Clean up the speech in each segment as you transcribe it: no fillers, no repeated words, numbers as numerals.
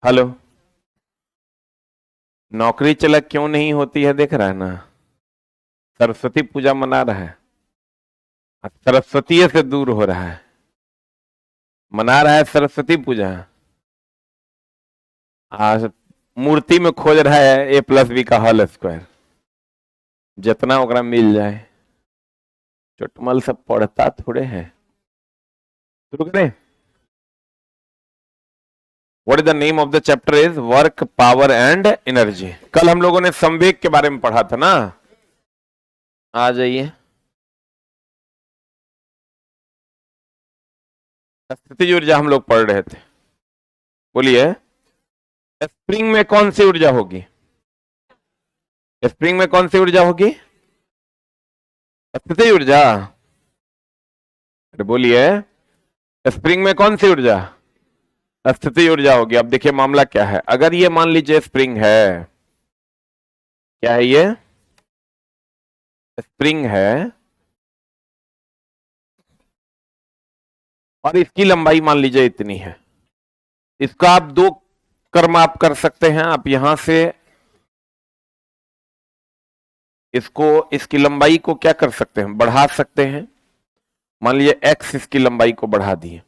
Hello. नौकरी चला क्यों नहीं होती है, देख रहा है ना। सरस्वती पूजा मना रहा है, सरस्वती से दूर हो रहा है। मना रहा है सरस्वती पूजा, आज मूर्ति में खोज रहा है A+B का होल स्क्वायर, जितना ओकरा मिल जाए। चुटमल सब पढ़ता थोड़े है। शुरू करें। What is the name of the chapter is work, power and energy. कल हम लोगों ने संवेग के बारे में पढ़ा था ना। आ जाइए। स्थितिज ऊर्जा हम लोग पढ़ रहे थे। बोलिए, स्प्रिंग में कौन सी ऊर्जा होगी? स्प्रिंग में कौन सी ऊर्जा होगी? स्थितिज ऊर्जा। अरे बोलिए, स्प्रिंग में कौन सी ऊर्जा? स्थितिज ऊर्जा होगी। अब देखिए मामला क्या है। अगर ये मान लीजिए स्प्रिंग है, क्या है ये? स्प्रिंग है और इसकी लंबाई मान लीजिए इतनी है। इसका आप दो कर्म आप कर सकते हैं। आप यहां से इसको, इसकी लंबाई को क्या कर सकते हैं, बढ़ा सकते हैं। मान लीजिए x इसकी लंबाई को बढ़ा दिए,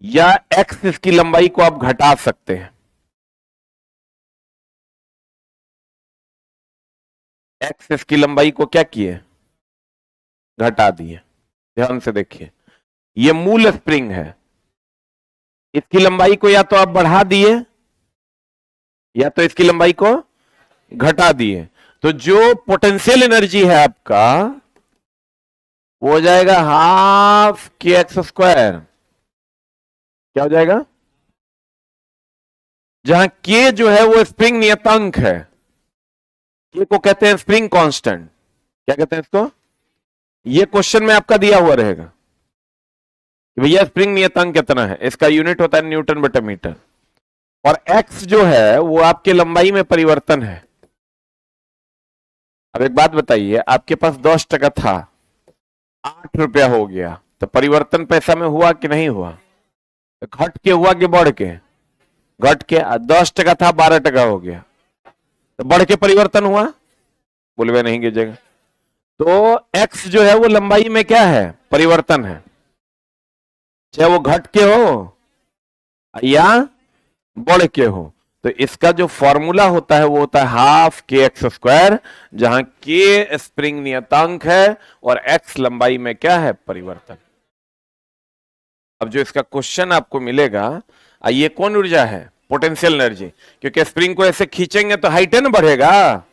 या x इसकी लंबाई को आप घटा सकते हैं। x इसकी लंबाई को क्या किए, घटा दिए। ध्यान से देखिए, ये मूल स्प्रिंग है। इसकी लंबाई को या तो आप बढ़ा दिए या तो इसकी लंबाई को घटा दिए। तो जो पोटेंशियल एनर्जी है आपका, वो हो जाएगा हाफ kx²। क्या हो जाएगा? जहां k जो है वो स्प्रिंग नियतांक है। k को कहते हैं स्प्रिंग कांस्टेंट। क्या कहते हैं इसको? ये क्वेश्चन में आपका दिया हुआ रहेगा कि भैया स्प्रिंग नियतांक कितना है। इसका यूनिट होता है न्यूटन बटा मीटर। और x जो है वो आपके लंबाई में परिवर्तन है। अब एक बात बताइए, आपके पास 10 टका था, 8 रुपया हो गया, तो परिवर्तन पैसा में हुआ कि नहीं हुआ? घट के हुआ कि बढ़ के? घट के। 10 टका था, 12 टका हो गया, तो बढ़ के परिवर्तन हुआ। बोलवे नहीं कीजिएगा। तो x जो है वो लंबाई में क्या है, परिवर्तन है। चाहे वो घट के हो या बढ़ के हो। तो इसका जो फॉर्मूला होता है वो होता है हाफ kx², जहां k स्प्रिंग नियतांक है और x लंबाई में क्या है, परिवर्तन। अब जो इसका क्वेश्चन आपको मिलेगा, ये कौन ऊर्जा है? Potential energy. क्योंकि स्प्रिंग को ऐसे खींचेंगे तो हाइट है ना बढ़ेगा।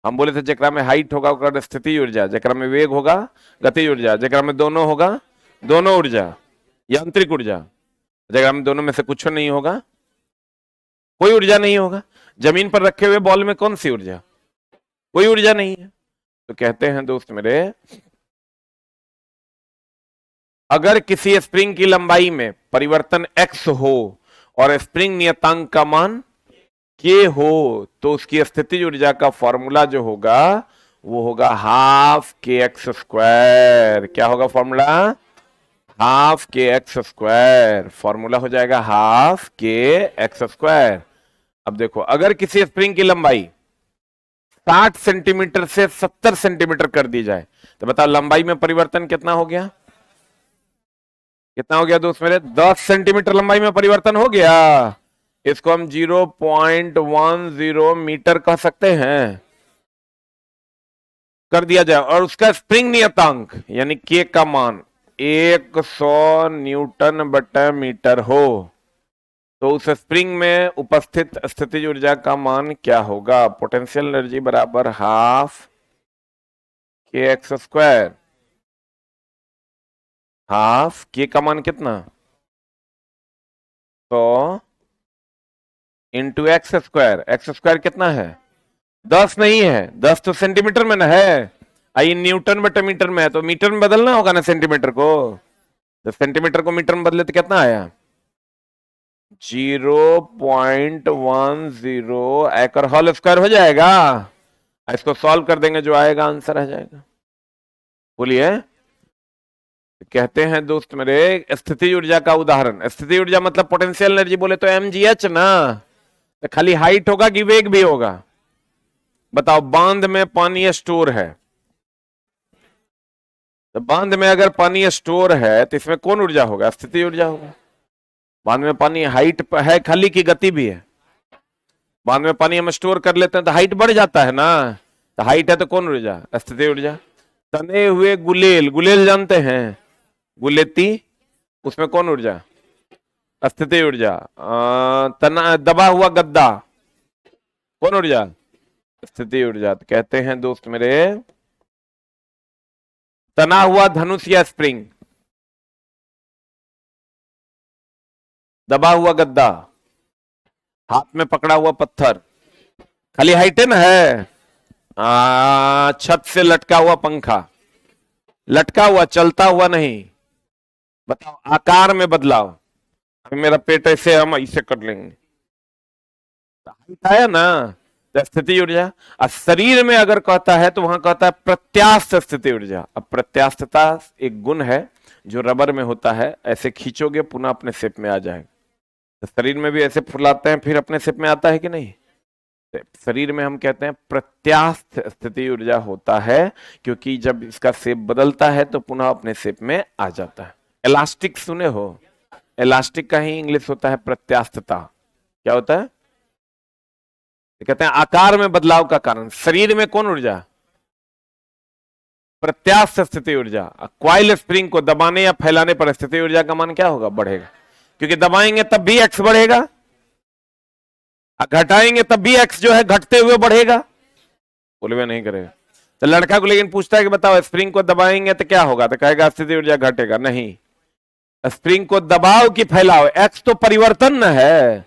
हम बोले थे जेकरा में हाइट होगा ओकरा स्थिति ऊर्जा, जेकरा में वेग होगा गति ऊर्जा, जेकरा में दोनों होगा दोनों ऊर्जा यांत्रिक ऊर्जा, जेकरा में दोनों में से कुछ नहीं होगा, कोई ऊर्जा नहीं होगा। जमीन पर रखे हुए बॉल में कौन सी ऊर्जा? कोई ऊर्जा नहीं है। तो कहते हैं दोस्त मेरे, अगर किसी स्प्रिंग की लंबाई में परिवर्तन x हो और स्प्रिंग नियतांक का मान k हो, तो उसकी स्थितिज ऊर्जा का फॉर्मूला जो होगा वो होगा हाफ kx²। क्या होगा फॉर्मूला? Half kx²। फॉर्मूला हो जाएगा हाफ kx²। अब देखो, अगर किसी स्प्रिंग की लंबाई 60 सेंटीमीटर से 70 सेंटीमीटर कर दी जाए, तो बताओ लंबाई में परिवर्तन कितना हो गया? कितना हो गया दोस्त मेरे? 10 सेंटीमीटर लंबाई में परिवर्तन हो गया। इसको हम 0.10 मीटर कह सकते हैं, कर दिया जाए। और उसका स्प्रिंग नियतांक यानी के का मान 100 न्यूटन बटा मीटर हो, तो उस स्प्रिंग में उपस्थित स्थितिज ऊर्जा का मान क्या होगा? पोटेंशियल एनर्जी बराबर हाफ kx²। हाफ के का मान कितना? तो इंटू x²। x² कितना है? 10 नहीं है, 10 तो सेंटीमीटर में ना है। आई न्यूटन बटे मीटर में है, तो मीटर में बदलना होगा ना सेंटीमीटर को। तो सेंटीमीटर को मीटर में बदले तो कितना आया? 0.10 एकड़ होल स्क्वायर हो जाएगा। इसको सॉल्व कर देंगे, जो आएगा आंसर आ जाएगा। बोलिए। कहते हैं दोस्त मेरे, स्थिति ऊर्जा का उदाहरण, स्थिति ऊर्जा मतलब पोटेंशियल एनर्जी बोले तो mgh ना, तो खाली हाइट होगा कि वेग भी होगा? बताओ, बांध में पानी स्टोर है, तो बांध में अगर पानी स्टोर है तो इसमें कौन ऊर्जा होगा? स्थिति ऊर्जा होगा। बांध में पानी हाइट है खाली की गति भी है? बांध में पानी हम स्टोर कर लेते हैं तो हाइट बढ़ जाता है ना, तो हाइट है तो कौन ऊर्जा? स्थिति ऊर्जा। तने हुए गुलेल, गुलेल जानते हैं, गुलेती, उसमें कौन ऊर्जा? स्थिति ऊर्जा। तना दबा हुआ गद्दा, कौन ऊर्जा? स्थिति ऊर्जा। तो कहते हैं दोस्त मेरे, तना हुआ धनुष या स्प्रिंग, दबा हुआ गद्दा, हाथ में पकड़ा हुआ पत्थर, खाली हाइटेन है। छत से लटका हुआ पंखा, लटका हुआ, चलता हुआ नहीं। बताओ, आकार में बदलाव, अभी मेरा पेट ऐसे, हम ऐसे कर लेंगे, हाइट आया ना, तो स्थिति ऊर्जा। और शरीर में अगर कहता है तो वहां कहता है प्रत्यास्थ स्थिति ऊर्जा। अब प्रत्यास्थता एक गुण है जो रबर में होता है, ऐसे खींचोगे पुनः अपने शेप में आ जाएगा। तो शरीर में भी ऐसे फुलाते हैं फिर अपने शेप में आता है कि नहीं? शरीर में हम कहते हैं प्रत्यास्थ स्थिति ऊर्जा होता है, क्योंकि जब इसका शेप बदलता है तो पुनः अपने शेप में आ जाता है। इलास्टिक सुने हो? इलास्टिक का ही इंग्लिश होता है प्रत्यास्थता। क्या होता है? कहते हैं आकार में बदलाव का कारण। शरीर में कौन ऊर्जा? प्रत्यास्थ स्थिति ऊर्जा। क्वाइल स्प्रिंग को दबाने या फैलाने पर स्थिति ऊर्जा का मान क्या होगा? बढ़ेगा, क्योंकि दबाएंगे तब भी एक्स बढ़ेगा, घटाएंगे तब भी एक्स जो है घटते हुए बढ़ेगा। बोलवे नहीं करेगा। तो लड़का को लेकिन पूछता है कि बताओ स्प्रिंग को दबाएंगे तो क्या होगा? तो कहेगा स्थिति ऊर्जा घटेगा। नहीं, स्प्रिंग को दबाओ कि फैलाओ, एक्स तो परिवर्तन न है,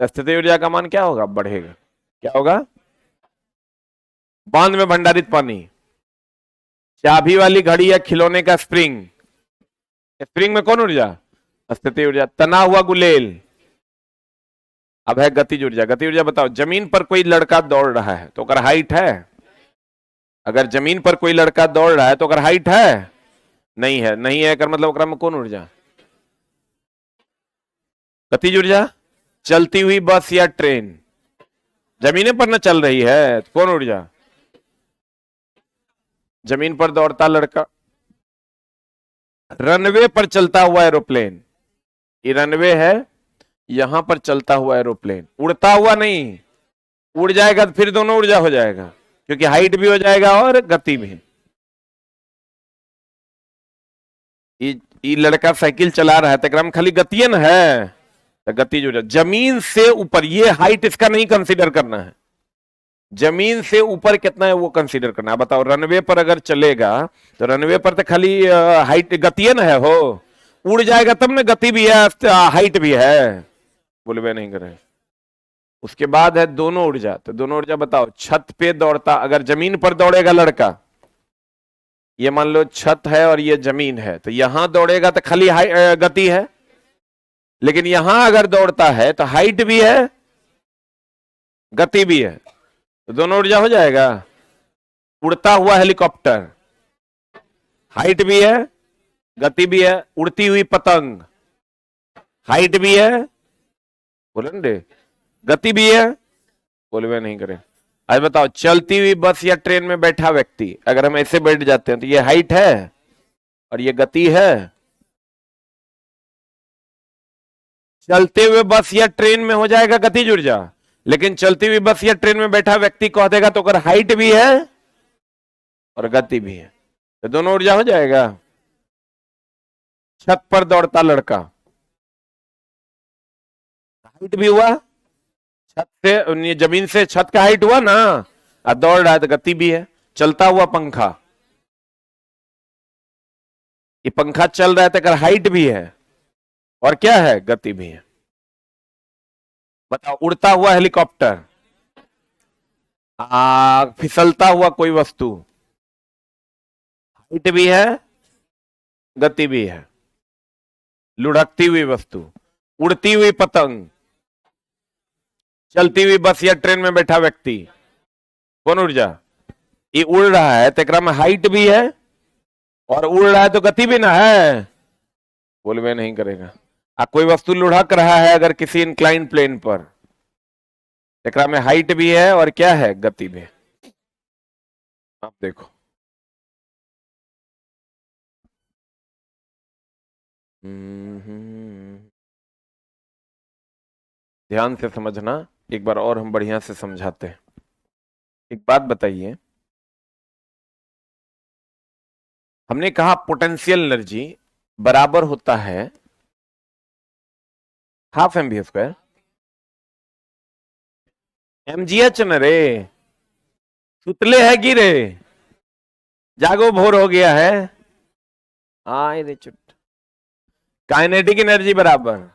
तो स्थिति ऊर्जा का मान क्या होगा? बढ़ेगा। क्या होगा? बांध में भंडारित पानी, चाबी वाली घड़ी या खिलौने का स्प्रिंग, स्प्रिंग में कौन ऊर्जा? स्थिति ऊर्जा। तना हुआ गुलेल, अब है गतिज ऊर्जा। गति ऊर्जा बताओ, जमीन पर कोई लड़का दौड़ रहा है तो अगर हाइट है, अगर जमीन पर कोई लड़का दौड़ रहा है तो अगर हाइट है, नहीं है, नहीं है कर मतलब ओकरा में कौन ऊर्जा? गतिज ऊर्जा। चलती हुई बस या ट्रेन, जमीन पर न चल रही है तो कौन ऊर्जा? जमीन पर दौड़ता लड़का। रनवे पर चलता हुआ एरोप्लेन, ये रनवे है, यहां पर चलता हुआ एरोप्लेन, उड़ता हुआ नहीं, उड़ जाएगा तो फिर दोनों ऊर्जा हो जाएगा, क्योंकि हाइट भी हो जाएगा और गति भी। ये लड़का साइकिल चला रहा है तो में खाली गतियन है, तो गति जो जमीन से ऊपर, ये हाइट इसका नहीं कंसीडर करना है, जमीन से ऊपर कितना है वो कंसीडर करना है। बताओ, रनवे पर अगर चलेगा तो रनवे पर तो खाली हाइट गतियन है, हो उड़ जाएगा तब ना गति भी है हाइट भी है। बोलवे नहीं करे। उसके बाद है दोनों ऊर्जा। तो दोनों ऊर्जा बताओ, छत पे दौड़ता, अगर जमीन पर दौड़ेगा लड़का, ये मान लो छत है और ये जमीन है, तो यहां दौड़ेगा तो खाली गति है, लेकिन यहां अगर दौड़ता है तो हाइट भी है गति भी है, तो दोनों ऊर्जा हो जाएगा। उड़ता हुआ हेलीकॉप्टर, हाइट भी है गति भी है। उड़ती हुई पतंग, हाइट भी है, बोले ना गति भी है, बोलवे नहीं करे। आज बताओ, चलती हुई बस या ट्रेन में बैठा व्यक्ति, अगर हम ऐसे बैठ जाते हैं तो ये हाइट है और ये गति है। चलते हुए बस या ट्रेन में हो जाएगा गतिज ऊर्जा, लेकिन चलती हुई बस या ट्रेन में बैठा व्यक्ति कह देगा तो अगर हाइट भी है और गति भी है तो दोनों ऊर्जा हो जाएगा। छत पर दौड़ता लड़का, हाइट भी हुआ, छत से जमीन से छत का हाइट हुआ ना, और दौड़ रहा है तो गति भी है। चलता हुआ पंखा, ये पंखा चल रहा है तो अगर हाइट भी है और क्या है गति भी है। बताओ, उड़ता हुआ हेलीकॉप्टर, फिसलता हुआ कोई वस्तु, हाइट भी है गति भी है। लुढ़कती हुई वस्तु, उड़ती हुई पतंग, चलती हुई बस या ट्रेन में बैठा व्यक्ति, कौन ऊर्जा? ये उड़ रहा है तो में हाइट भी है और उड़ रहा है तो गति भी ना है, बोले मैं नहीं करेगा। कोई वस्तु लुढ़क रहा है अगर किसी इंक्लाइन प्लेन पर, एकरा में हाइट भी है और क्या है, गति भी। आप देखो। ध्यान से समझना, एक बार और हम बढ़िया से समझाते हैं। एक बात बताइए, हमने कहा पोटेंशियल एनर्जी बराबर होता है half M B square mgh न रे, सुतले है गिरे, जागो भोर हो गया है, आए रे चुट। काइनेटिक एनर्जी बराबर,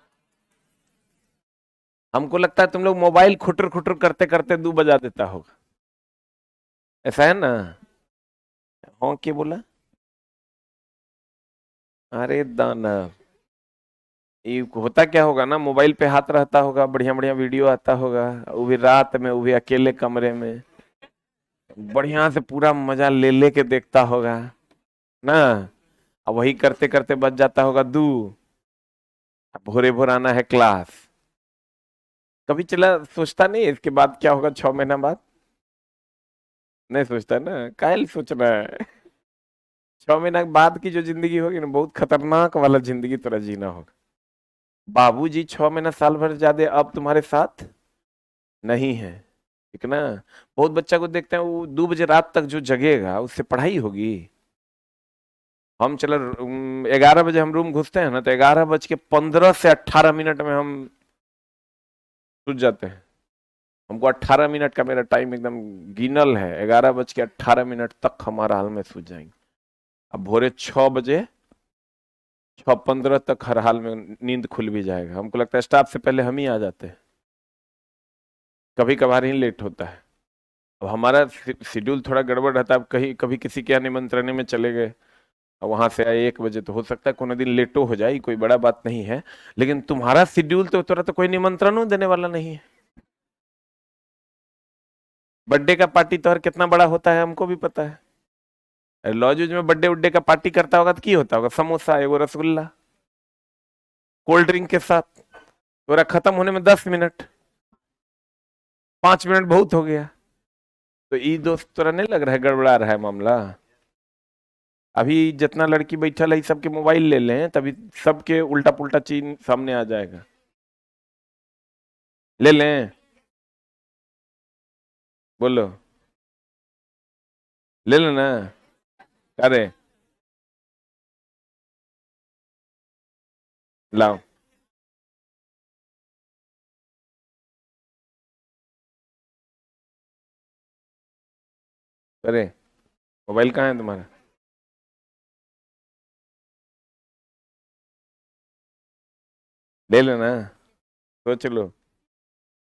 हमको लगता है तुम लोग मोबाइल खुटर खुटर करते करते 2 बजा देता होगा, ऐसा है ना? हाँ क्या बोला? अरे दाना, ये होता क्या होगा ना, मोबाइल पे हाथ रहता होगा, बढ़िया बढ़िया वीडियो आता होगा, वो भी रात में, वो भी अकेले कमरे में, बढ़िया से पूरा मजा ले ले के देखता होगा ना। अब वही करते करते बच जाता होगा 2, भोरे भोर आना है क्लास। कभी चला सोचता नहीं इसके बाद क्या होगा 6 महीना बाद? नहीं सोचता ना, काहे सोच रहा है? 6 महीना बाद की जो जिंदगी होगी ना, बहुत खतरनाक वाला जिंदगी तरह जीना होगा। बाबूजी 6 महीना साल भर ज्यादा अब तुम्हारे साथ नहीं है, ठीक ना? बहुत बच्चा को देखते हैं वो 2 बजे रात तक जो जगेगा उससे पढ़ाई होगी? हम चलो 11 बजे हम रूम घुसते हैं ना, तो 11:15 से 18 मिनट में हम सूझ जाते हैं। हमको 18 मिनट का मेरा टाइम एकदम गिनल है, 11:18 तक हमारा हाल में सूझ जाएंगे। अब भोरे 6 बजे 6:15 तक हर हाल में नींद खुल भी जाएगा। हमको लगता है स्टाफ से पहले हम ही आ जाते हैं, कभी कभार ही लेट होता है। अब हमारा शेड्यूल थोड़ा गड़बड़ रहता है, अब कहीं कभी किसी के यहाँ निमंत्रण में चले गए, अब वहां से आए 1 बजे, तो हो सकता है कोनो दिन लेटो हो जाए, कोई बड़ा बात नहीं है। लेकिन तुम्हारा शेड्यूल तो तुरंत कोई निमंत्रण देने वाला नहीं है। बर्थडे का पार्टी तो हर कितना बड़ा होता है हमको भी पता है। लॉज में बर्थडे उड्डे का पार्टी करता होगा तो की होता होगा, समोसा एगो रसगुल्ला कोल्ड ड्रिंक के साथ, पूरा खत्म होने में 10 मिनट, 5 मिनट बहुत हो गया। तो ई दोस्त तोरा नहीं लग रहा है गड़बड़ा रहा है मामला? अभी जितना लड़की बैठल है सबके मोबाइल ले लें, तभी सबके उल्टा पुल्टा चीज सामने आ जाएगा। ले लें? बोलो, ले लेना। अरे लाओ। अरे मोबाइल कहाँ है तुम्हारा? ले लेना, सोच लो,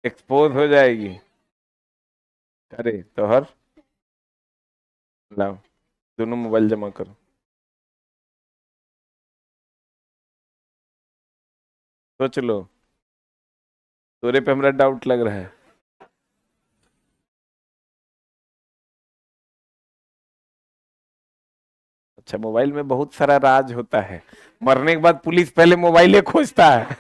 एक्सपोज हो जाएगी। अरे तो हर लाओ, दोनों मोबाइल जमा करो, सोच लो। तोरे पे हमरा डाउट लग रहा है। अच्छा, मोबाइल में बहुत सारा राज होता है। मरने के बाद पुलिस पहले मोबाइले खोजता है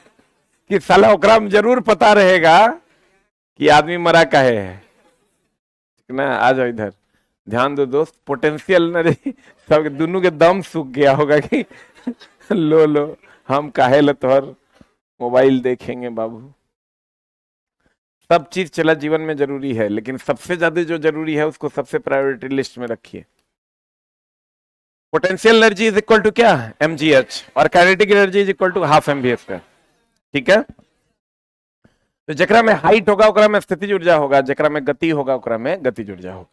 कि साला ओकरा में जरूर पता रहेगा कि आदमी मरा काहे है, ठीक ना? आ जाओ इधर, ध्यान दो दोस्त, पोटेंशियल न सब दोनों के दम सूख गया होगा कि लो लो, हम काहे ल तोहर मोबाइल देखेंगे बाबू। सब चीज चला जीवन में जरूरी है, लेकिन सबसे ज्यादा जो जरूरी है उसको सबसे प्रायोरिटी लिस्ट में रखिए। Potential energy is equal to क्या, mgh, और kinetic energy is equal to half M B square, ठीक है? तो जकरा में हाइट होगा ओकरा में स्थितिज ऊर्जा होगा, जकरा में गति होगा ओकरा में गतिज ऊर्जा होगा।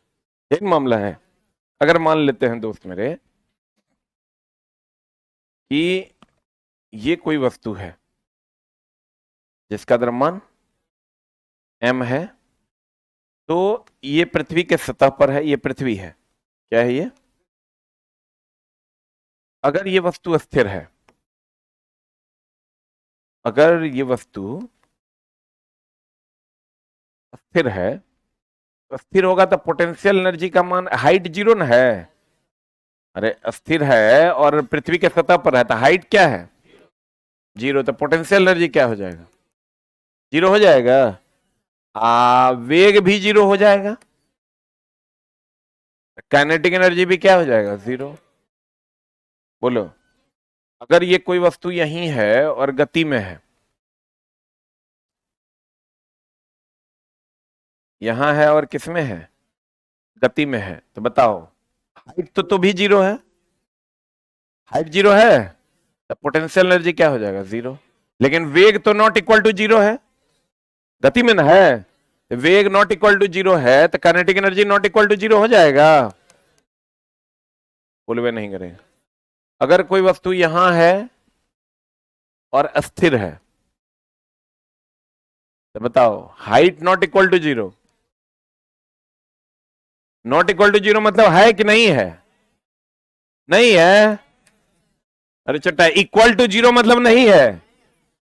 एक मामला है, अगर मान लेते हैं दोस्त मेरे कि ये कोई वस्तु है जिसका द्रव्यमान m है, तो ये पृथ्वी के सतह पर है, ये पृथ्वी है, क्या है ये? अगर ये वस्तु स्थिर है, अगर ये वस्तु स्थिर है, तो स्थिर होगा तो पोटेंशियल एनर्जी का मान हाइट 0 ना है, अरे स्थिर है और पृथ्वी के सतह पर है तो हाइट क्या है? जीरो। तो पोटेंशियल एनर्जी क्या हो जाएगा? जीरो हो जाएगा। वेग भी जीरो हो जाएगा। काइनेटिक एनर्जी भी क्या हो जाएगा? जीरो। बोलो, अगर ये कोई वस्तु यहीं है और गति में है, यहां है और किसमें है? गति में है, तो बताओ हाइट तो भी जीरो है। हाइट जीरो है तो पोटेंशियल एनर्जी क्या हो जाएगा? जीरो। लेकिन वेग तो नॉट इक्वल टू जीरो है, गति में ना है। वेग नॉट इक्वल टू जीरो है तो kinetic energy not equal to zero हो जाएगा। बोलवे नहीं करेंगे। अगर कोई वस्तु यहां है और अस्थिर है तो बताओ height not equal to zero. Not equal to zero मतलब है कि नहीं है? नहीं है। अरे चट्टा, इक्वल टू जीरो मतलब नहीं है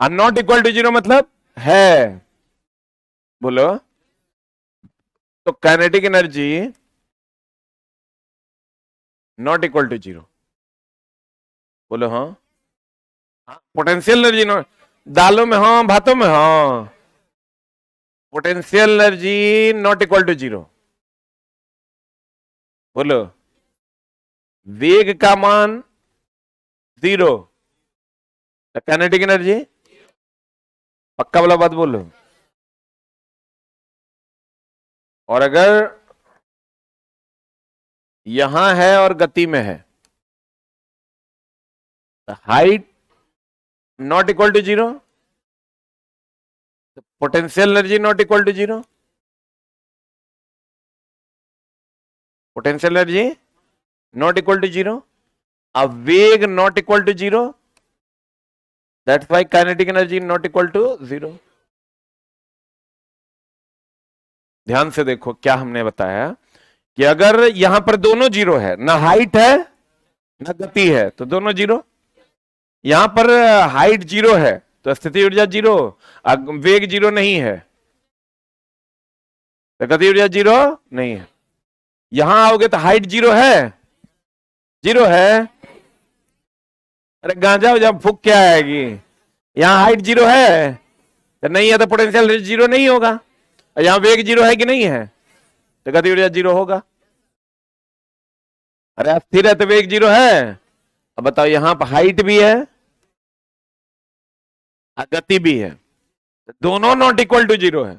और नॉट इक्वल टू जीरो मतलब है। बोलो, तो kinetic energy not equal to zero. बोलो हाँ। पोटेंशियल एनर्जी नॉट, दालों में हाँ भातों में हाँ। Potential energy not equal to zero. बोलो, वेग का मान जीरो, काइनेटिक एनर्जी पक्का वाला बात बोलो। और अगर यहां है और गति में है, height not equal to zero, potential energy not equal to zero. Potential energy not equal to zero, अब वेग not equal to zero, that's why kinetic energy not equal to zero. ध्यान से देखो क्या हमने बताया कि अगर यहां पर दोनों जीरो है, ना हाइट है ना गति है, तो दोनों जीरो। यहां पर हाइट जीरो है तो स्थिति ऊर्जा जीरो, वेग जीरो नहीं है तो गति ऊर्जा जीरो नहीं है। यहां आओगे तो हाइट जीरो है, जीरो है। अरे गांजा हो जब फूक क्या आएगी? यहां हाइट जीरो है तो नहीं है, तो पोटेंशियल जीरो नहीं होगा। यहां वेग जीरो है कि नहीं है, तो गति ऊर्जा जीरो होगा। अरे स्थिर है तो वेग जीरो है। अब बताओ, यहां पर हाइट भी है और गति भी है, तो दोनों नॉट इक्वल टू जीरो है।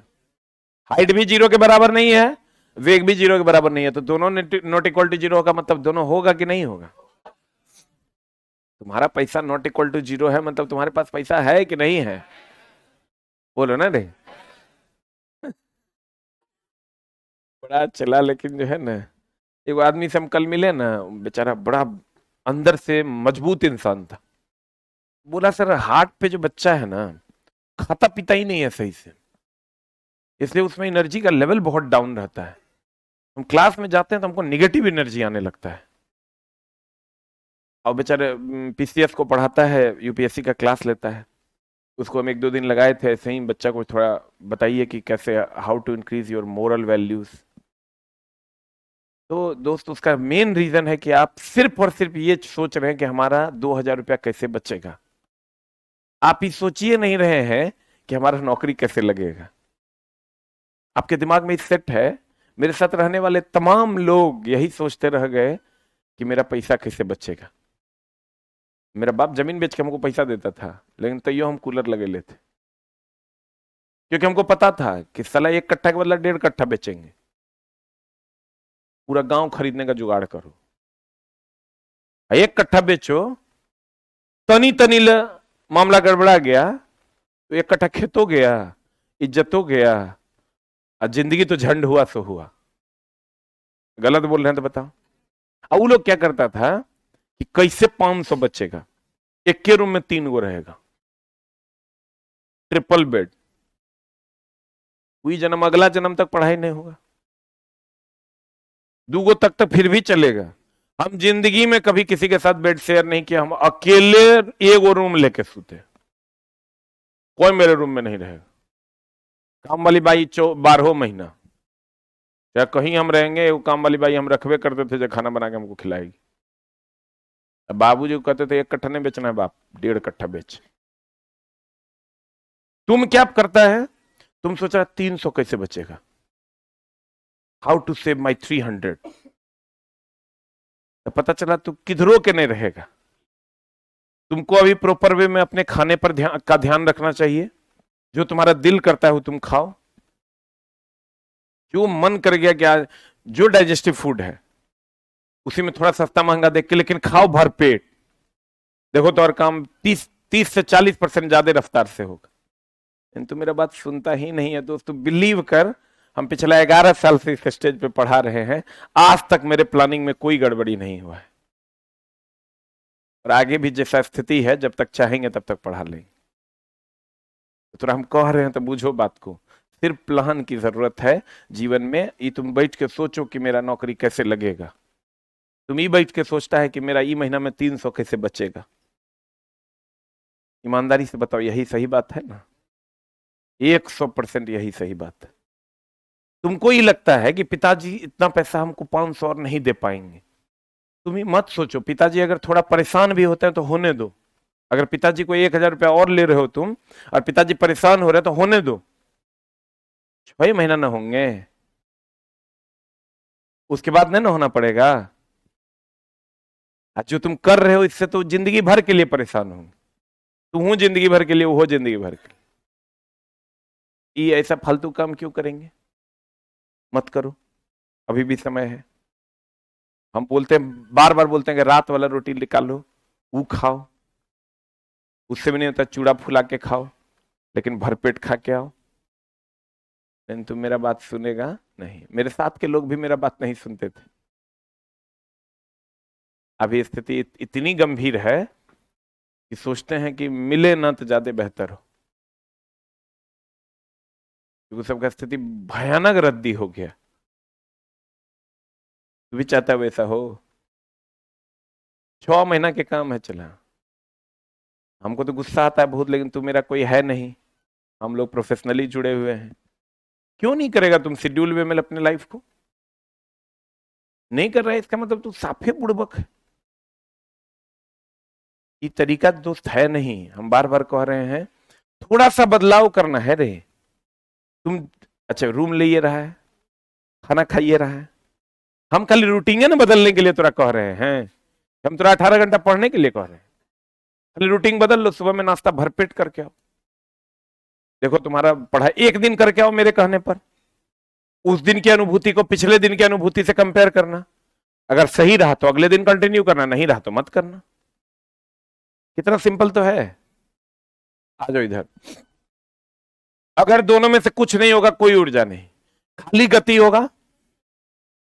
हाइट भी जीरो के बराबर नहीं है, वेग भी जीरो के बराबर नहीं है, तो दोनों नॉट इक्वल टू जीरो का मतलब दोनों होगा कि नहीं होगा? तुम्हारा पैसा नॉट इक्वल टू जीरो है मतलब तुम्हारे पास पैसा है कि नहीं है? बोलो ना रे। बड़ा चला, लेकिन जो है ना, एक आदमी से हम कल मिले ना, बेचारा बड़ा अंदर से मजबूत इंसान था। बोला सर हार्ट पे जो बच्चा है ना, खाता पीता ही नहीं है सही से, इसलिए उसमें एनर्जी का लेवल बहुत डाउन रहता है। हम क्लास में जाते हैं तो हमको निगेटिव एनर्जी आने लगता है। और बेचारे पीसीएस को पढ़ाता है, यूपीएससी का क्लास लेता है। उसको हम एक दो दिन लगाए थे ऐसे ही, बच्चा को थोड़ा बताइए कि कैसे how to increase your moral values. तो दोस्त, उसका मेन रीजन है कि आप सिर्फ और सिर्फ ये सोच रहे हैं कि हमारा 2,000 रुपया कैसे बचेगा। आप ही सोचिए नहीं रहे हैं कि हमारा नौकरी कैसे लगेगा। आपके दिमाग में सेट है। मेरे साथ रहने वाले तमाम लोग यही सोचते रह गए कि मेरा पैसा कैसे बचेगा। मेरा बाप जमीन बेच के हमको पैसा देता था, लेकिन तैयो हम कूलर लगे लेते, क्योंकि हमको पता था कि साला 1 कट्ठा के बदला 1.5 कट्ठा बेचेंगे। पूरा गांव खरीदने का जुगाड़ करो, 1 कट्ठा बेचो, तनी तनी मामला गड़बड़ा गया तो 1 कट्ठा खेतो गया, इज्जतो गया, और जिंदगी तो झंड हुआ सो हुआ। गलत बोल रहे हैं तो बताओ। अब वो लोग क्या करता था कि कैसे 500 बचेगा, एक के रूम में 3 गो रहेगा, ट्रिपल बेड, हुई जन्म अगला जन्म तक पढ़ाई नहीं होगा, 2 गो तक तो फिर भी चलेगा। हम जिंदगी में कभी किसी के साथ बेड शेयर नहीं किया, हम अकेले 1 गो रूम लेके सोते, कोई मेरे रूम में नहीं रहेगा। काम वाली बाई 12 महीना या कहीं हम रहेंगे, वो काम वाली बाई हम रखवे करते थे जो खाना बना के हमको खिलाएगी। बाबूजी को कहते थे 1 कट्ठा नहीं बेचना है बाप, 1.5 कट्ठा बेच। तुम क्या करता है, तुम सोच रहा 300 कैसे बचेगा, हाउ टू सेव माई 300। तो पता चला तू किधरों के नहीं रहेगा। तुमको अभी प्रॉपर वे में अपने खाने पर ध्यान रखना चाहिए। जो तुम्हारा दिल करता है वो तुम खाओ, जो मन कर गया क्या, जो डाइजेस्टिव फूड है उसी में थोड़ा सस्ता महंगा देख के, लेकिन खाओ भर पेट। देखो तो और काम 30 से 40% ज्यादा रफ्तार से होगा। तो मेरा बात सुनता ही नहीं है दोस्तों। बिलीव कर, हम पिछला 11 साल से इस स्टेज पे पढ़ा रहे हैं, आज तक मेरे प्लानिंग में कोई गड़बड़ी नहीं हुआ है। और आगे भी जैसा स्थिति है, जब तक चाहेंगे तब तक पढ़ा लेंगे। तो हम कह रहे हैं तो बूझो बात को, सिर्फ प्लान की जरूरत है जीवन में। ये तुम बैठ के सोचो कि मेरा नौकरी कैसे लगेगा, तुम ये बैठ के सोचता है कि मेरा ये महीना में 300 कैसे बचेगा। ईमानदारी से बताओ, यही सही बात है ना? 100% यही सही बात है। तुमको ही लगता है कि पिताजी इतना पैसा हमको 500 और नहीं दे पाएंगे, तुम ही मत सोचो। पिताजी अगर थोड़ा परेशान भी होते हैं तो होने दो। अगर पिताजी को 1000 रुपया और ले रहे हो तुम, और पिताजी परेशान हो रहे हैं तो होने दो। 6 महीना ना होंगे, उसके बाद नहीं ना होना पड़ेगा। जो तुम कर रहे हो इससे तो जिंदगी भर के लिए परेशान होंगे। तू हूं जिंदगी भर के लिए, वो जिंदगी भर के लिए। ये ऐसा फालतू काम क्यों करेंगे? मत करो, अभी भी समय है। हम बोलते हैं, बार बार बोलते हैं कि रात वाला रोटी निकालो, वो खाओ। उससे भी नहीं होता, चूड़ा फुला के खाओ, लेकिन भरपेट खा के आओ। लेकिन तुम मेरा बात सुनेगा नहीं। मेरे साथ के लोग भी मेरा बात नहीं सुनते थे। अभी स्थिति इतनी गंभीर है कि सोचते हैं कि मिले ना तो ज्यादा बेहतर हो, क्योंकि सबका स्थिति भयानक रद्दी हो गया। तू भी चाहता है वैसा हो? 6 महीना के काम है चला। हमको तो गुस्सा आता है बहुत, लेकिन तू मेरा कोई है नहीं, हम लोग प्रोफेशनली जुड़े हुए हैं। क्यों नहीं करेगा तुम शेड्यूल में मिल अपने लाइफ को? नहीं कर रहा है इसका मतलब तू साफे बुड़बक है। ये तरीका दोस्त है नहीं। हम बार बार कह रहे हैं, थोड़ा सा बदलाव करना है रे। तुम अच्छा रूम ले ये रहा है, खाना खाइए रहा है, हम खाली रूटीन है ना बदलने के लिए तोरा कह रहे हैं। हम तोरा 18 घंटा पढ़ने के लिए कह रहे हैं, खाली रूटीन बदल लो। सुबह में नाश्ता भरपेट करके आओ। देखो तुम्हारा पढ़ाई 1 दिन करके आओ मेरे कहने पर, उस दिन की अनुभूति को पिछले दिन की अनुभूति से कंपेयर करना। अगर सही रहा तो अगले दिन कंटिन्यू करना, नहीं रहा तो मत करना। कितना सिंपल तो है। आ जाओ इधर। अगर दोनों में से कुछ नहीं होगा, कोई ऊर्जा नहीं, खाली गति होगा,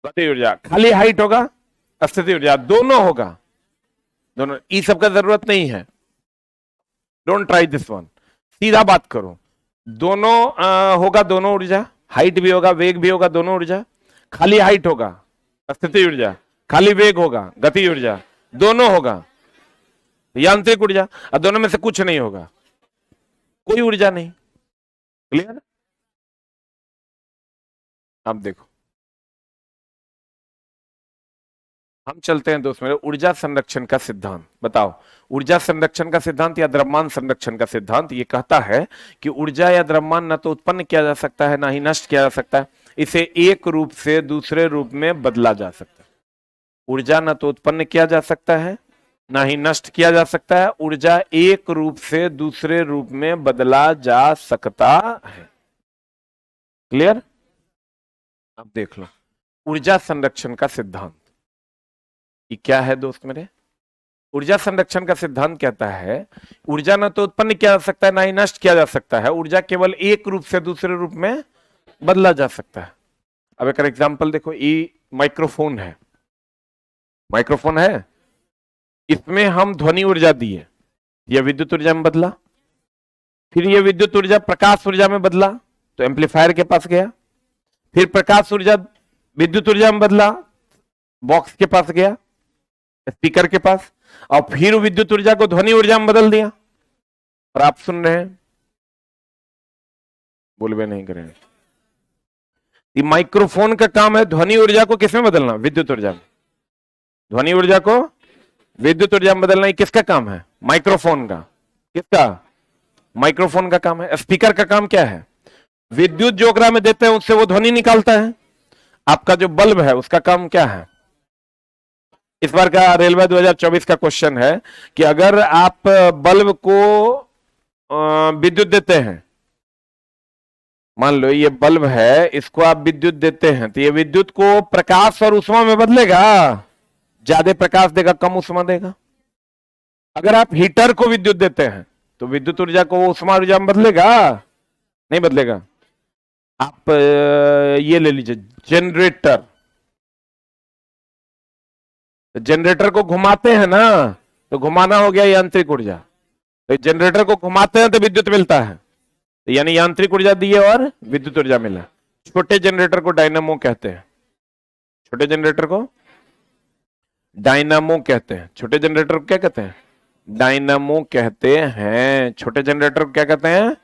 गति ऊर्जा, खाली हाइट होगा, स्थिति ऊर्जा, दोनों होगा। दोनों, ये सब का जरूरत नहीं है। Don't try this one. सीधा बात करो, दोनों होगा, दोनों ऊर्जा, हाइट भी होगा, वेग भी होगा, दोनों ऊर्जा। खाली हाइट होगा, स्थिति ऊर्जा, खाली वेग होगा, गति ऊर्जा, दोनों होगा, यांत्रिक ऊर्जा। और दोनों में से कुछ नहीं होगा, कोई ऊर्जा नहीं। क्लियर? अब देखो, हम चलते हैं दोस्त मेरे ऊर्जा संरक्षण का सिद्धांत। बताओ, ऊर्जा संरक्षण का सिद्धांत या द्रव्यमान संरक्षण का सिद्धांत ये कहता है कि ऊर्जा या द्रव्यमान न तो उत्पन्न किया जा सकता है, ना ही नष्ट किया जा सकता है। इसे एक रूप से दूसरे रूप में बदला जा सकता है। ऊर्जा न तो उत्पन्न किया जा सकता है, ना ही नष्ट किया जा सकता है। ऊर्जा एक रूप से दूसरे रूप में बदला जा सकता है। क्लियर? अब देख लो ऊर्जा संरक्षण का सिद्धांत ये क्या है दोस्त मेरे। ऊर्जा संरक्षण का सिद्धांत कहता है ऊर्जा न तो उत्पन्न किया जा सकता है, ना ही नष्ट किया जा सकता है। ऊर्जा केवल एक रूप से दूसरे रूप में बदला जा सकता है। अब एक एग्जांपल देखो, ये माइक्रोफोन है, माइक्रोफोन है, इसमें हम ध्वनि ऊर्जा दिए, यह विद्युत ऊर्जा में बदला, फिर यह विद्युत ऊर्जा प्रकाश ऊर्जा में बदला तो एम्पलीफायर के पास गया, फिर प्रकाश ऊर्जा विद्युत ऊर्जा में बदला, बॉक्स के पास गया, स्पीकर के पास, और फिर विद्युत ऊर्जा को ध्वनि ऊर्जा में बदल दिया। और आप सुन रहे हैं, बोलबे नहीं करें। ये माइक्रोफोन का काम है ध्वनि ऊर्जा को किसमें बदलना, विद्युत ऊर्जा में। ध्वनि ऊर्जा को विद्युत ऊर्जा में बदलना ये किसका काम है? माइक्रोफोन का। किसका? माइक्रोफोन का काम है। स्पीकर का काम क्या है? विद्युत जो ओकरा में देते हैं उससे वो ध्वनि निकालता है। आपका जो बल्ब है उसका काम क्या है? इस बार का रेलवे 2024 का क्वेश्चन है कि अगर आप बल्ब को विद्युत देते हैं, मान लो ये बल्ब है, इसको आप विद्युत देते हैं, तो ये विद्युत को प्रकाश और ऊष्मा में बदलेगा? ज्यादा प्रकाश देगा, कम ऊष्मा देगा। अगर आप हीटर को विद्युत देते हैं तो विद्युत ऊर्जा को वो ऊष्मा ऊर्जा में बदलेगा? नहीं बदलेगा। आप ये ले लीजिए जनरेटर। तो जनरेटर को घुमाते हैं ना, तो घुमाना हो गया यांत्रिक ऊर्जा। तो जनरेटर को घुमाते हैं तो विद्युत मिलता है, तो यानी यांत्रिक ऊर्जा दी है और विद्युत ऊर्जा मिला। छोटे जनरेटर को डायनामो कहते हैं। छोटे जनरेटर को डायनामो कहते हैं। छोटे जनरेटर को क्या कहते हैं? डायनामो कहते हैं। छोटे जनरेटर को क्या कहते हैं?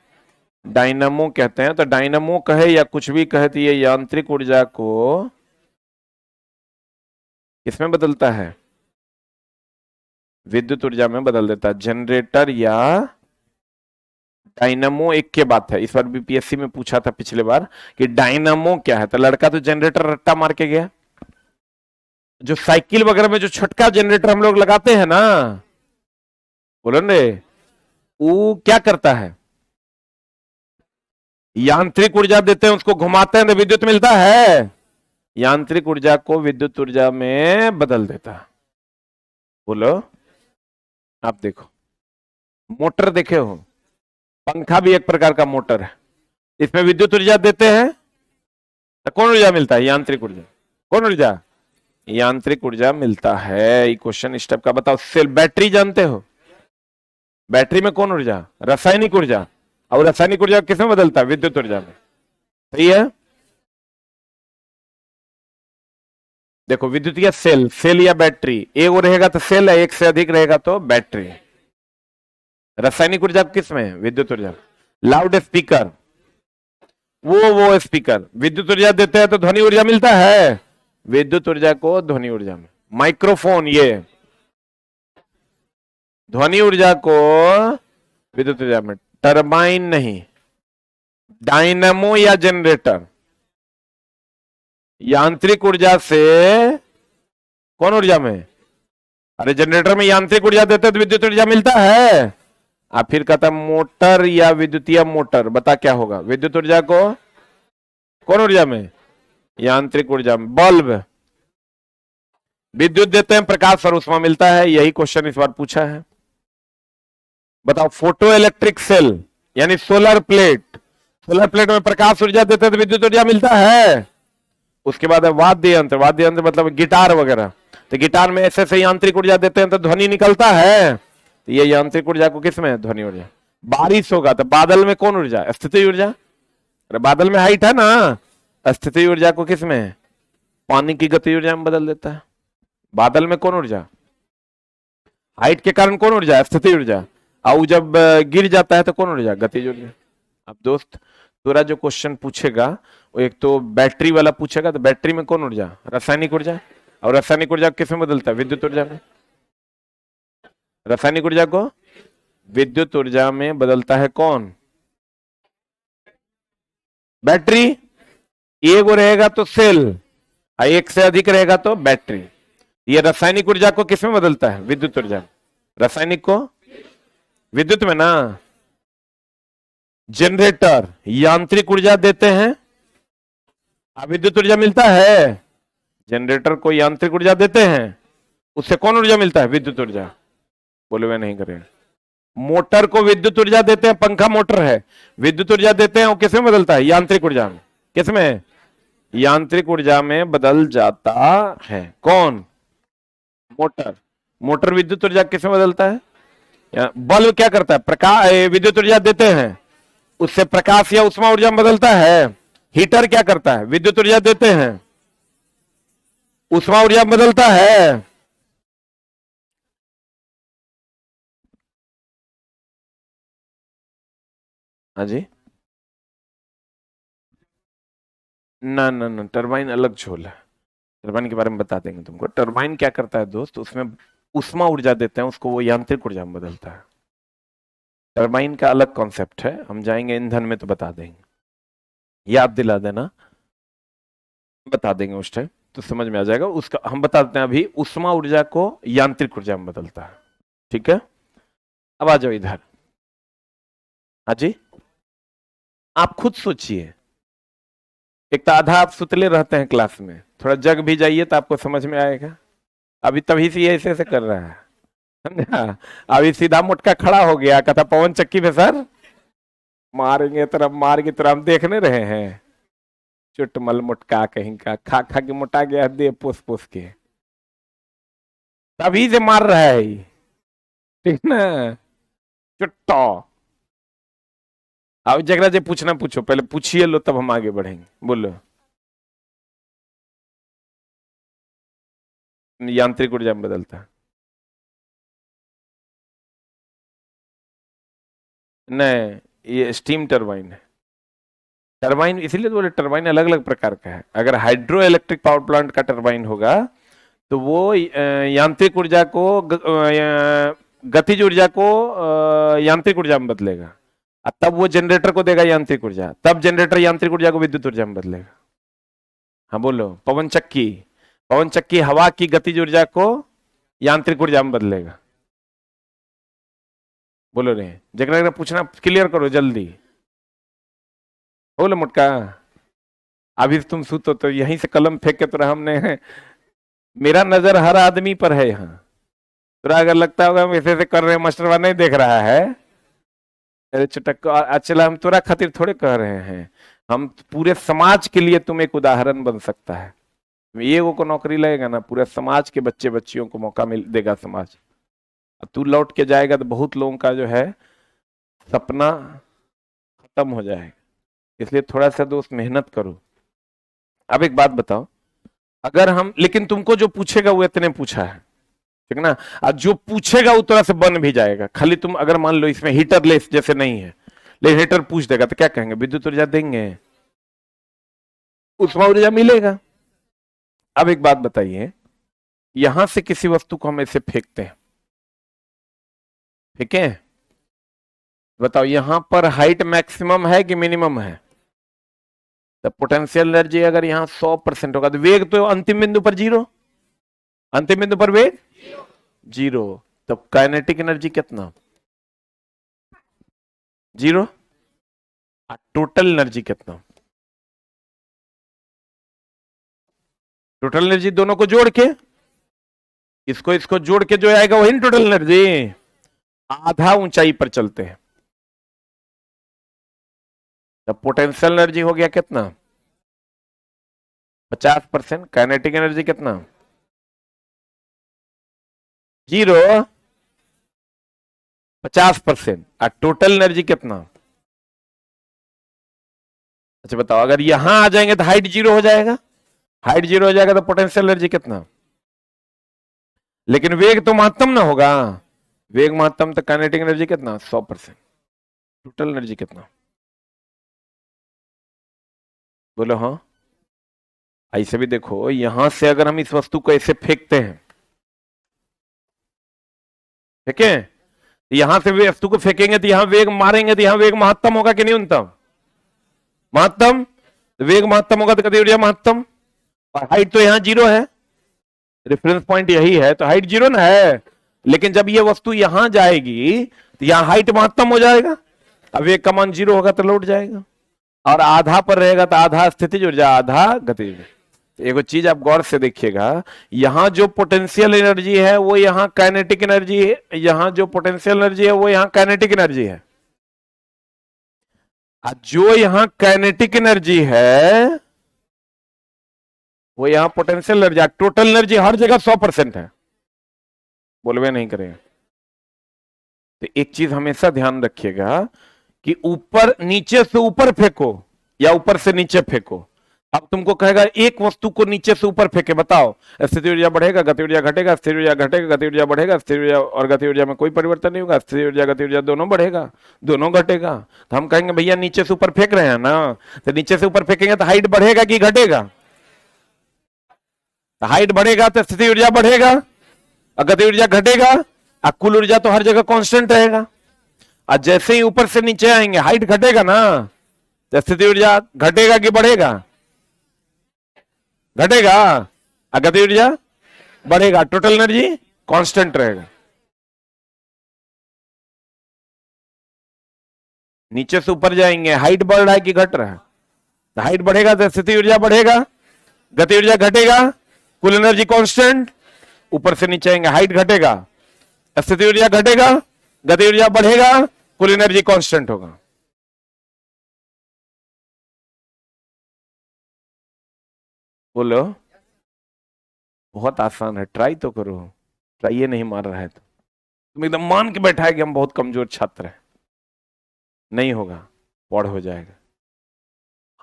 डायनामो कहते हैं। तो डायनामो कहे या कुछ भी कहे, तो ये यांत्रिक ऊर्जा को किसमें बदलता है? विद्युत ऊर्जा में बदल देता है। जनरेटर या डायनामो एक के बात है। इस बार बीपीएससी में पूछा था पिछले बार कि डायनामो क्या है, तो लड़का तो जनरेटर रट्टा मार के गया। जो साइकिल वगैरह में जो छोटका जनरेटर हम लोग लगाते हैं ना, बोलो रे, वो क्या करता है? यांत्रिक ऊर्जा देते हैं, उसको घुमाते हैं तो विद्युत मिलता है। यांत्रिक ऊर्जा को विद्युत ऊर्जा में बदल देता है। बोलो, आप देखो, मोटर देखे हो, पंखा भी एक प्रकार का मोटर है। इसमें विद्युत ऊर्जा देते हैं तो कौन ऊर्जा मिलता है? यांत्रिक ऊर्जा। कौन ऊर्जा? यांत्रिक ऊर्जा मिलता है। ये क्वेश्चन स्टेप का बताओ। सेल बैटरी जानते हो? बैटरी में कौन ऊर्जा? रासायनिक ऊर्जा। और रासायनिक ऊर्जा किसमें बदलता है? विद्युत ऊर्जा में। सही है। देखो, विद्युत या सेल, सेल या बैटरी, एक वो रहेगा तो सेल है, एक से अधिक रहेगा तो बैटरी। रासायनिक ऊर्जा किसमें? विद्युत ऊर्जा। लाउड स्पीकर, वो स्पीकर विद्युत ऊर्जा देते हैं तो ध्वनि ऊर्जा मिलता है। विद्युत ऊर्जा को ध्वनि ऊर्जा में। माइक्रोफोन, ये ध्वनि ऊर्जा को विद्युत ऊर्जा में। टरबाइन नहीं, डायनामो या जनरेटर यांत्रिक ऊर्जा से कौन ऊर्जा में? अरे जनरेटर में यांत्रिक ऊर्जा देते तो विद्युत ऊर्जा मिलता है। आप फिर कहता मोटर या विद्युतीय मोटर, बता क्या होगा? विद्युत ऊर्जा को कौन ऊर्जा में? यांत्रिक ऊर्जा में। बल्ब विद्युत देते हैं, प्रकाश और ऊष्मा मिलता है। यही क्वेश्चन इस बार पूछा है। बताओ, फोटो इलेक्ट्रिक सेल यानी सोलर प्लेट, सोलर प्लेट में प्रकाश ऊर्जा देते हैं तो विद्युत ऊर्जा मिलता है। उसके बाद है वाद्य यंत्र, वाद्य यंत्र मतलब गिटार वगैरह, तो गिटार में ऐसे यांत्रिक ऊर्जा देते हैं तो ध्वनि निकलता है। तो ये यांत्रिक ऊर्जा को किसमें? ध्वनि ऊर्जा। बारिश होगा तो बादल में कौन ऊर्जा? स्थितिज ऊर्जा। अरे बादल में हाइट है ना, स्थितिज ऊर्जा को किसमें? पानी की गति ऊर्जा में बदल देता है। बादल में कौन ऊर्जा? हाइट के कारण कौन ऊर्जा? स्थितिज ऊर्जा। और जब गिर जाता है तो कौन ऊर्जा? गतिज ऊर्जा। अब दोस्त, पूरा जो क्वेश्चन पूछेगा वो एक तो बैटरी वाला पूछेगा, तो बैटरी में कौन ऊर्जा? रासायनिक ऊर्जा। और रासायनिक ऊर्जा किसमें बदलता है? विद्युत ऊर्जा में। रासायनिक ऊर्जा को विद्युत ऊर्जा में बदलता है कौन? बैटरी। एक रहेगा तो सेल, एक से अधिक रहेगा तो बैटरी। ये रासायनिक ऊर्जा को किसमें बदलता है? विद्युत ऊर्जा में। रासायनिक को विद्युत में ना। जनरेटर यांत्रिक ऊर्जा देते हैं, विद्युत ऊर्जा मिलता है। जनरेटर को यांत्रिक ऊर्जा देते हैं, उससे कौन ऊर्जा मिलता है? विद्युत ऊर्जा। बोले वे नहीं करें। मोटर को विद्युत ऊर्जा देते हैं, पंखा मोटर है, विद्युत ऊर्जा देते हैं, वो किसमें बदलता है? यांत्रिक ऊर्जा में। किसमें? यांत्रिक ऊर्जा में बदल जाता है। कौन? मोटर। मोटर विद्युत ऊर्जा किसमें बदलता है? बल्ब क्या करता है? प्रकाश, विद्युत ऊर्जा देते हैं, उससे प्रकाश या ऊष्मा ऊर्जा में बदलता है। हीटर क्या करता है? विद्युत ऊर्जा देते हैं, ऊष्मा ऊर्जा में बदलता है। हाँ जी, ना ना ना, टरबाइन अलग झोल है। टरबाइन के बारे में बता देंगे तुमको। टरबाइन क्या करता है दोस्त, उसमें उष्मा ऊर्जा देते हैं उसको वो यांत्रिक ऊर्जा में बदलता है। टरबाइन का अलग कॉन्सेप्ट है, हम जाएंगे ईंधन में तो बता देंगे, याद दिला देना, बता देंगे उस टाइम तो समझ में आ जाएगा। उसका हम बता देते हैं अभी, उष्मा ऊर्जा को यांत्रिक ऊर्जा में बदलता है। ठीक है, अब आ जाओ इधर। हाँ जी, आप खुद सोचिए, एक तो आधा आप सुतले रहते हैं क्लास में, थोड़ा जग भी जाइए तो आपको समझ में आएगा। अभी तभी से ये ऐसे कर रहा है, समझा? अभी सीधा मुटका खड़ा हो गया, कहता पवन चक्की पे सर मारेंगे, तरफ मार की तरफ हम देखने रहे हैं। चुटमल मुटका कहीं का, खा खा के मुटा गया दे पोस पोस के, तभी से मार रहा है ये, ठीक ना? चुट्टो। अब जगह से पूछना पूछो, पहले पूछिए लो तब हम आगे बढ़ेंगे। बोलो। यांत्रिक ऊर्जा में बदलता है? नहीं, ये स्टीम टरबाइन है। टरबाइन इसीलिए तो बोले टरबाइन अलग अलग प्रकार का है। अगर हाइड्रो इलेक्ट्रिक पावर प्लांट का टरबाइन होगा तो वो यांत्रिक ऊर्जा को गतिज ऊर्जा को यांत्रिक ऊर्जा में बदलेगा, और तब वो जनरेटर को देगा यांत्रिक ऊर्जा, तब जनरेटर यांत्रिक ऊर्जा को विद्युत ऊर्जा में बदलेगा। हाँ बोलो। पवन चक्की, पवन चक्की हवा की गतिज ऊर्जा को यांत्रिक ऊर्जा में बदलेगा। बोलो रे, जगह पूछना, क्लियर करो जल्दी। बोलो मुटका, अभी तुम सूतो तो यहीं से कलम फेंक के तो हमने, मेरा नजर हर आदमी पर है यहाँ। तो अगर लगता होगा हम ऐसे कर रहे हैं, मास्टर नहीं देख रहा है, अरे चुटक, अच्छा हम तोरा खातिर थोड़े कह रहे हैं, हम पूरे समाज के लिए तुम एक उदाहरण बन सकता है। ये को नौकरी लगेगा ना, पूरे समाज के बच्चे बच्चियों को मौका मिल देगा समाज। तू लौट के जाएगा तो बहुत लोगों का जो है सपना खत्म हो जाएगा, इसलिए थोड़ा सा दोस्त मेहनत करो। अब एक बात बताओ, अगर हम, लेकिन तुमको जो पूछेगा वो इतने पूछा है, ठीक ना? और जो पूछेगा वो तरह से बन भी जाएगा। खाली तुम अगर मान लो इसमें हीटर लेस जैसे नहीं है, लेकिन हीटर पूछ देगा तो क्या कहेंगे? विद्युत ऊर्जा देंगे, उष्मा ऊर्जा मिलेगा। अब एक बात बताइए, यहां से किसी वस्तु को हम ऐसे फेंकते हैं, ठीक है? बताओ यहां पर हाइट मैक्सिमम है कि मिनिमम है? तो पोटेंशियल एनर्जी अगर यहां 100% होगा तो वेग तो अंतिम बिंदु पर जीरो, अंतिम बिंदु पर वेग जीरो, तो काइनेटिक एनर्जी कितना? जीरो। टोटल एनर्जी कितना? टोटल एनर्जी दोनों को जोड़ के, इसको इसको जोड़ के जो आएगा वही टोटल एनर्जी। आधा ऊंचाई पर चलते हैं, तो पोटेंशियल एनर्जी हो गया कितना? 50%। काइनेटिक एनर्जी कितना? जीरो। 50%। और टोटल एनर्जी कितना? अच्छा बताओ, अगर यहां आ जाएंगे तो हाइट जीरो हो जाएगा, हाइट जीरो हो जाएगा तो पोटेंशियल एनर्जी कितना? लेकिन वेग तो महत्तम ना होगा, वेग महत्तम, तो काइनेटिक एनर्जी कितना? 100%। टोटल एनर्जी कितना? बोलो। हाँ, ऐसे भी देखो, यहां से अगर हम इस वस्तु को ऐसे फेंकते हैं, ठीक है, यहां से वस्तु को फेंकेंगे तो यहां वेग मारेंगे तो यहां वेग महत्तम होगा कि न्यूनतम? महत्तम। वेग महत्तम होगा तो गति ऊर्जा महत्तम, और हाइट तो यहां जीरो है, रेफरेंस पॉइंट यही है, तो हाइट जीरो ना है। लेकिन जब ये वस्तु यहां जाएगी तो यहां हाइट महत्तम हो जाएगा, अब वेग का मान जीरो होगा तो लौट जाएगा, और आधा पर रहेगा तो आधा स्थितिज ऊर्जा, आधा गतिज ऊर्जा। एक चीज आप गौर से देखिएगा, यहां जो पोटेंशियल एनर्जी है वो यहां काइनेटिक एनर्जी है, यहां जो पोटेंशियल एनर्जी है वो यहां काइनेटिक एनर्जी है, जो यहां काइनेटिक एनर्जी है वो यहां पोटेंशियल एनर्जी। टोटल एनर्जी हर जगह 100% है, बोलवे नहीं करेगा। तो एक चीज हमेशा ध्यान रखिएगा कि ऊपर, नीचे से ऊपर फेंको या ऊपर से नीचे फेंको। अब तुमको कहेगा एक वस्तु को नीचे से ऊपर फेंके, बताओ स्थिति ऊर्जा बढ़ेगा, गति ऊर्जा घटेगा, स्थिर ऊर्जा घटेगा, गति ऊर्जा बढ़ेगा, स्थिर ऊर्जा और गति ऊर्जा में कोई परिवर्तन नहीं होगा, स्थिर ऊर्जा गति ऊर्जा दोनों बढ़ेगा, दोनों घटेगा। तो हम कहेंगे भैया नीचे से ऊपर फेंक रहे हैं ना, तो नीचे से ऊपर फेंकेंगे तो हाइट बढ़ेगा कि घटेगा? तो हाइट बढ़ेगा तो स्थिति ऊर्जा बढ़ेगा, और गति ऊर्जा घटेगा और कुल ऊर्जा तो हर जगह कांस्टेंट रहेगा। और जैसे ही ऊपर से नीचे आएंगे हाइट घटेगा ना, तो स्थिति ऊर्जा घटेगा कि बढ़ेगा? घटेगा। और गति ऊर्जा बढ़ेगा, टोटल एनर्जी कांस्टेंट रहेगा। नीचे से ऊपर जाएंगे हाइट बढ़ रहा है कि घट रहा है? तो हाइट बढ़ेगा तो स्थिति ऊर्जा बढ़ेगा, गति ऊर्जा घटेगा, कुल एनर्जी कांस्टेंट। ऊपर से नीचे आएंगे हाइट घटेगा, स्थिति ऊर्जा घटेगा, गति ऊर्जा बढ़ेगा, कुल एनर्जी कांस्टेंट होगा। बोलो। बहुत आसान है, ट्राई तो करो। ट्राई नहीं मार रहा है तो तुम एकदम मान के बैठा है कि हम बहुत कमजोर छात्र हैं। नहीं होगा, पौड़ हो जाएगा।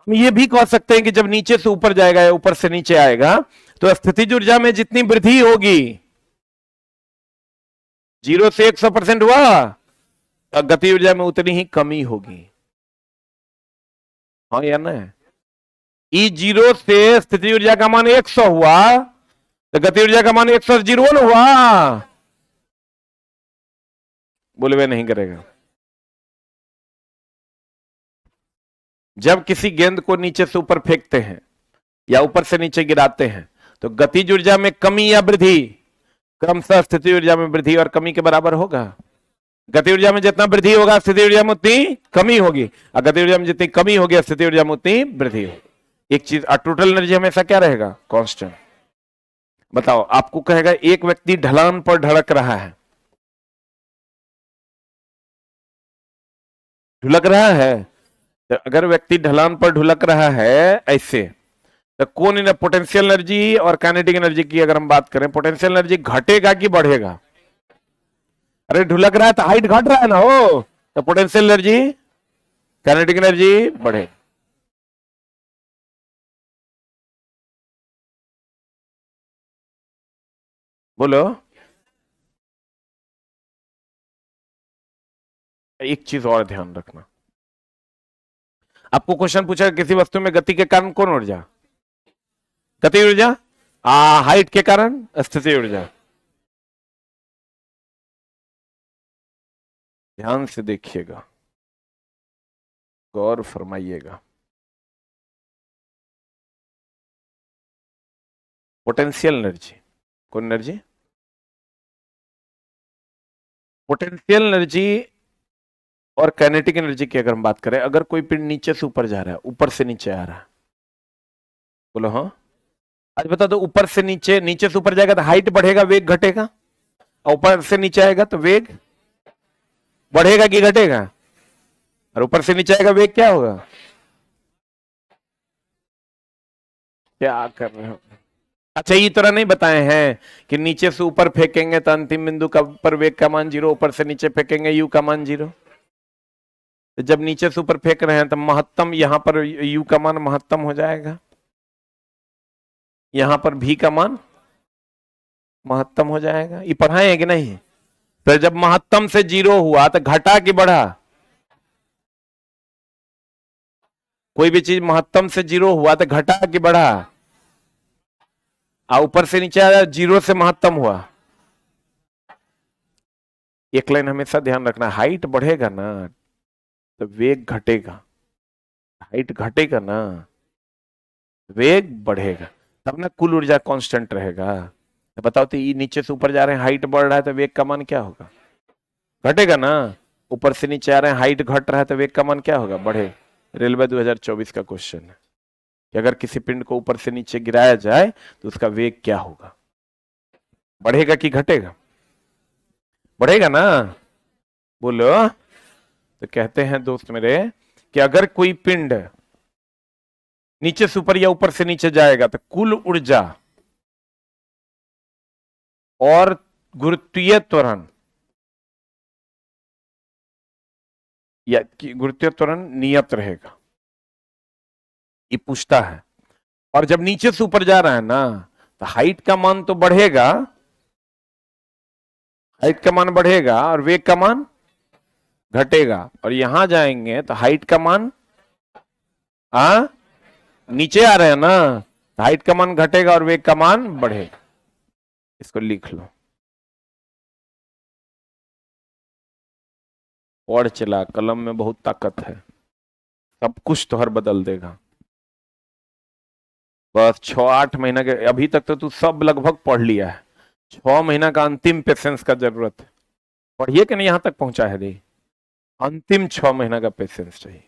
हम ये भी कह सकते हैं कि जब नीचे से ऊपर जाएगा या ऊपर से नीचे आएगा तो स्थितिज ऊर्जा में जितनी वृद्धि होगी, 0 से 100% हुआ, गति ऊर्जा में उतनी ही कमी होगी। हाँ या ना? E0 से स्थिति ऊर्जा का मान 100 हुआ तो गति ऊर्जा का मान 101 हुआ। बोले वे नहीं करेगा। जब किसी गेंद को नीचे से ऊपर फेंकते हैं या ऊपर से नीचे गिराते हैं तो गतिज ऊर्जा में कमी या वृद्धि क्रमशः स्थिति ऊर्जा में वृद्धि और कमी के बराबर होगा। गति ऊर्जा में जितना वृद्धि होगा स्थिति ऊर्जा में उतनी कमी होगी, और गति ऊर्जा में जितनी कमी होगी स्थिति ऊर्जा में उतनी वृद्धि होगी। एक चीज, टोटल एनर्जी हमेशा क्या रहेगा? कांस्टेंट। बताओ, आपको कहेगा एक व्यक्ति ढलान पर ढलक रहा है, ढुलक रहा है, तो अगर व्यक्ति ढलान पर ढुलक रहा है ऐसे, तो कौन इन पोटेंशियल एनर्जी और काइनेटिक एनर्जी की अगर हम बात करें, पोटेंशियल एनर्जी घटेगा कि बढ़ेगा? अरे ढुलक रहा है तो हाइट घट रहा है ना, हो तो पोटेंशियल एनर्जी, काइनेटिक एनर्जी बढ़े। बोलो। एक चीज और ध्यान रखना, आपको क्वेश्चन पूछा किसी वस्तु में गति के कारण कौन ऊर्जा? गति ऊर्जा। हाइट के कारण स्थिति ऊर्जा। ध्यान से देखिएगा, गौर फरमाइएगा। पोटेंशियल एनर्जी, कौन एनर्जी? पोटेंशियल एनर्जी और काइनेटिक एनर्जी की अगर हम बात करें, अगर कोई पिंड नीचे से ऊपर जा रहा है, ऊपर से नीचे आ रहा है, बोलो हाँ। आज बता दो, ऊपर से नीचे, नीचे से ऊपर जाएगा तो हाइट बढ़ेगा, वेग घटेगा, और ऊपर से नीचे आएगा तो वेग बढ़ेगा कि घटेगा? और ऊपर से नीचे आएगा वेग क्या होगा? क्या कर रहे हो? अच्छा, ये तरह नहीं बताए हैं कि नीचे से ऊपर फेंकेंगे तो अंतिम बिंदु का पर वेग का मान 0, ऊपर से नीचे फेंकेंगे यू का मान 0। तो जब नीचे से ऊपर फेंक रहे हैं तो महत्तम, यहां पर यू का मान महत्तम हो जाएगा, यहां पर भी का मान महत्तम हो जाएगा। ये पढ़ाए हैं कि नहीं? तो जब महत्तम से 0 हुआ तो घटा कि बढ़ा? कोई भी चीज महत्तम से 0 हुआ तो घटा कि बढ़ा? ऊपर से नीचे आया, 0 से महत्तम हुआ। एक लाइन हमेशा ध्यान रखना, हाइट बढ़ेगा ना तो वेग घटेगा, हाइट घटेगा ना वेग बढ़ेगा, तब ना कुल ऊर्जा कांस्टेंट रहेगा। तो बताओ, तो ये नीचे से ऊपर जा रहे हैं, हाइट बढ़ रहा है तो वेग का मान क्या होगा? घटेगा ना। ऊपर से नीचे आ रहे हैं, हाइट घट रहा है तो वेग का मान क्या होगा? बढ़े। रेलवे 2024 का क्वेश्चन है कि अगर किसी पिंड को ऊपर से नीचे गिराया जाए तो उसका वेग क्या होगा? बढ़ेगा कि घटेगा? बढ़ेगा ना। बोलो। तो कहते हैं दोस्त मेरे कि अगर कोई पिंड नीचे से ऊपर या ऊपर से नीचे जाएगा तो कुल ऊर्जा और गुरुत्वीय त्वरण या गुरुत्वीय त्वरण नियत रहेगा, ये पूछता है। और जब नीचे से ऊपर जा रहा है ना तो हाइट का मान तो बढ़ेगा, हाइट का मान बढ़ेगा और वेग का मान घटेगा। और यहां जाएंगे तो हाइट का मान नीचे आ रहे हैं ना, हाइट का मान घटेगा और वेग का मान बढ़ेगा। इसको लिख लो। और चला, कलम में बहुत ताकत है, सब कुछ तो हर बदल देगा। बस 6-8 महीना के, अभी तक तो तू सब लगभग पढ़ लिया है, 6 महीना का अंतिम पेशेंस का जरूरत है। पढ़िए कि नहीं यहां तक पहुंचा है रे, अंतिम 6 महीना का पेशेंस चाहिए।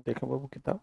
देखो बाबू किताब,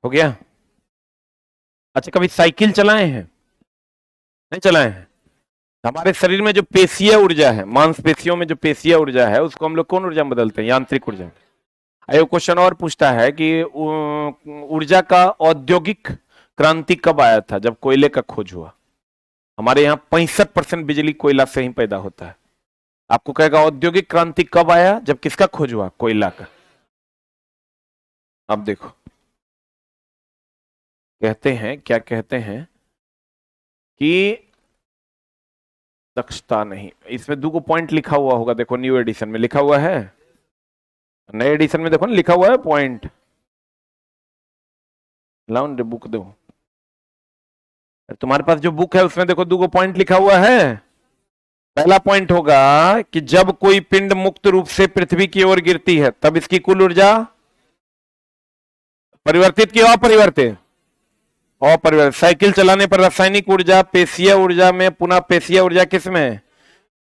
हो गया। अच्छा, कभी साइकिल चलाए हैं? नहीं चलाए हैं। हमारे शरीर में जो पेशीय ऊर्जा है, मांसपेशियों में जो पेशीय ऊर्जा है, उसको हम लोग कौन ऊर्जा में बदलते हैं? यांत्रिक ऊर्जा। ये क्वेश्चन और पूछता है कि ऊर्जा का औद्योगिक क्रांति कब आया था? जब कोयले का खोज हुआ। हमारे यहाँ 65% बिजली कोयला से ही पैदा होता है। आपको कहेगा औद्योगिक क्रांति कब आया? जब किसका खोज हुआ? कोयला का। अब देखो, कहते हैं, क्या कहते हैं कि दक्षता नहीं, इसमें 2 पॉइंट लिखा हुआ होगा, देखो न्यू एडिशन में लिखा हुआ है, नए एडिशन में देखो ना लिखा हुआ है पॉइंट। लाओ बुक दो, तुम्हारे पास जो बुक है उसमें देखो 2 पॉइंट लिखा हुआ है। पहला पॉइंट होगा कि जब कोई पिंड मुक्त रूप से पृथ्वी की ओर गिरती है तब इसकी कुल ऊर्जा परिवर्तित की अपरिवर्तित? अपरिवर्तित। साइकिल चलाने पर रासायनिक ऊर्जा पेशीय ऊर्जा में, पुनः पेशीय ऊर्जा किसमें?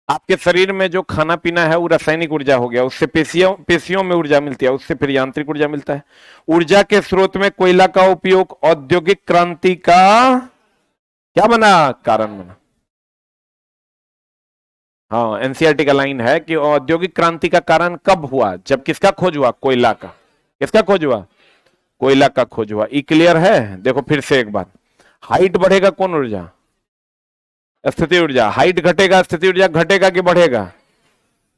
आपके शरीर में जो खाना पीना है वो रासायनिक ऊर्जा हो गया, उससे पेशियों में ऊर्जा मिलती है, उससे फिर यांत्रिक ऊर्जा मिलता है। ऊर्जा के स्रोत में कोयला का उपयोग औद्योगिक क्रांति का क्या बना? कारण बना। हाँ, एनसीईआरटी का लाइन है कि औद्योगिक क्रांति का कारण कब हुआ? जब किसका खोज हुआ? कोयला का। किसका खोज हुआ? कोयला का खोज हुआ। ई क्लियर है? देखो फिर से एक बार, हाइट बढ़ेगा कौन ऊर्जा? स्थिति ऊर्जा। हाइट घटेगा, स्थिति ऊर्जा घटेगा कि बढ़ेगा?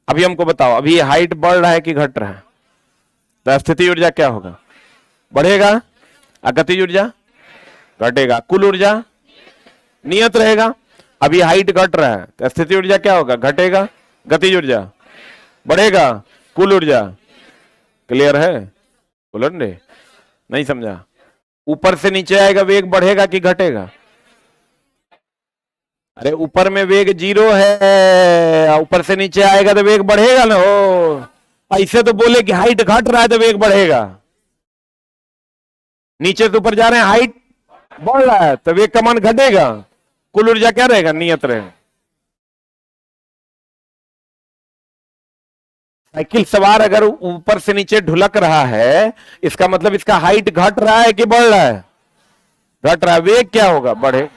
अभी हमको बताओ, अभी हाइट बढ़ रहा है कि घट रहा है? तो स्थिति ऊर्जा क्या होगा? बढ़ेगा। गतिज ऊर्जा घटेगा। कुल ऊर्जा नियत रहेगा। अभी हाइट घट रहा है तो स्थिति ऊर्जा क्या होगा? घटेगा। गतिज ऊर्जा बढ़ेगा। कुल ऊर्जा। क्लियर है? बोलो रे, नहीं समझा? ऊपर से नीचे आएगा वेग बढ़ेगा कि घटेगा? अरे ऊपर में वेग 0 है, ऊपर से नीचे आएगा तो वेग बढ़ेगा ना। हो ऐसे तो बोले कि हाइट घट रहा है तो वेग बढ़ेगा, नीचे से ऊपर जा रहे हैं हाइट बढ़ रहा है तो वेग का मान घटेगा। कुल ऊर्जा क्या रहेगा? नियत रहेगा। साइकिल सवार अगर ऊपर से नीचे ढुलक रहा है, इसका मतलब इसका हाइट घट रहा है कि बढ़ रहा है? घट रहा है। वेग क्या होगा? बढ़े।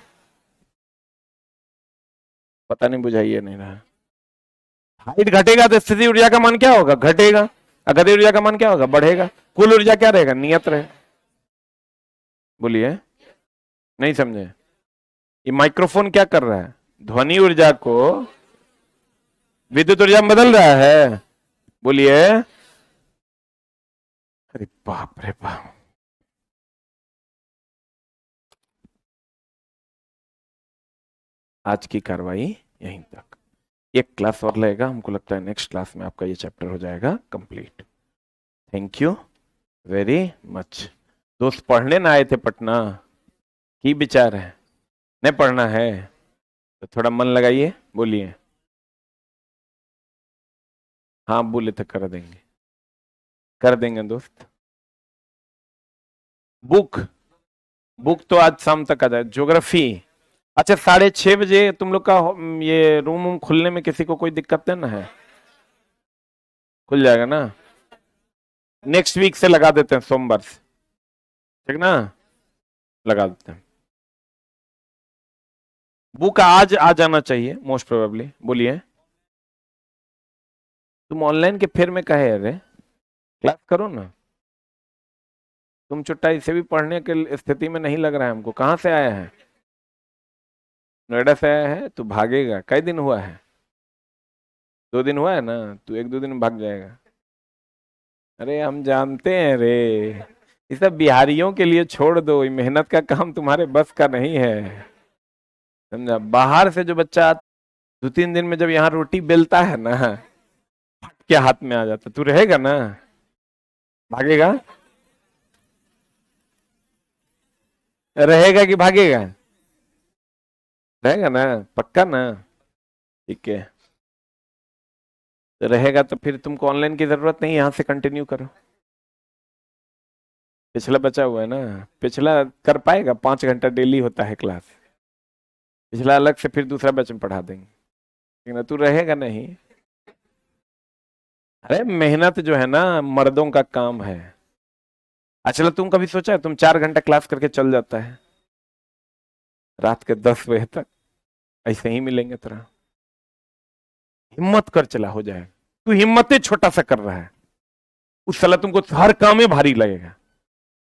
पता नहीं, बुझाइए नहीं रहा। हाइट घटेगा तो स्थिति ऊर्जा का मान क्या होगा? घटेगा। गति ऊर्जा का मान क्या होगा? बढ़ेगा। कुल ऊर्जा क्या रहेगा? नियत रहेगा। बोलिए, नहीं समझे? ये माइक्रोफोन क्या कर रहा है? ध्वनि ऊर्जा को विद्युत ऊर्जा में बदल रहा है। बोलिए। अरे बाप रे बाप। आज की कार्रवाई यहीं तक। एक क्लास और लगेगा, हमको लगता है नेक्स्ट क्लास में आपका ये चैप्टर हो जाएगा complete. Thank you very much. दोस्त पढ़ने ना आए थे पटना, की विचार है? नहीं पढ़ना है तो थोड़ा मन लगाइए, बोलिए। हाँ बोले तो कर देंगे, कर देंगे दोस्त। बुक, बुक तो आज शाम तक आ जाए। ज्योग्राफी, अच्छा 6:30 बजे तुम लोग का ये रूम वूम खुलने में किसी को कोई दिक्कत नहीं ना है? खुल जाएगा ना? नेक्स्ट वीक से लगा देते हैं, सोमवार से, ठीक ना? लगा देते हैं। बुक आज आ जाना चाहिए मोस्ट प्रोबेबली। बोलिए। तुम ऑनलाइन के फेर में कहे अरे, क्लास करो ना। तुम चुट्टा से भी पढ़ने के स्थिति में नहीं लग रहा है हमको। कहाँ से आया है? नोएडा से आया है? तू भागेगा? कई दिन हुआ है? 2 दिन हुआ है ना? तू 1-2 दिन में भाग जाएगा। अरे हम जानते हैं रे, ये सब बिहारियों के लिए छोड़ दो, ये मेहनत का काम तुम्हारे बस का नहीं है, समझा? बाहर से जो बच्चा 2-3 दिन में जब यहाँ रोटी बेलता है ना, फट के हाथ में आ जाता। तू रहेगा ना? भागेगा? रहेगा कि भागेगा? रहेगा ना? पक्का ना? ठीक है, तो रहेगा तो फिर तुमको ऑनलाइन की जरूरत नहीं, यहाँ से कंटिन्यू करो। पिछला बचा हुआ है ना, पिछला कर पाएगा? 5 घंटा डेली होता है क्लास, पिछला अलग से फिर दूसरा बैच में पढ़ा देंगे, ठीक ना? तू रहेगा नहीं? अरे मेहनत जो है ना मर्दों का काम है। अच्छा तुम कभी सोचा है, तुम 4 घंटा क्लास करके चल जाता है, रात के 10 बजे तक ऐसे ही मिलेंगे तेरा। हिम्मत कर, चला हो जाएगा। तू हिम्मत ही छोटा सा कर रहा है, उस साला तुमको हर काम में भारी लगेगा।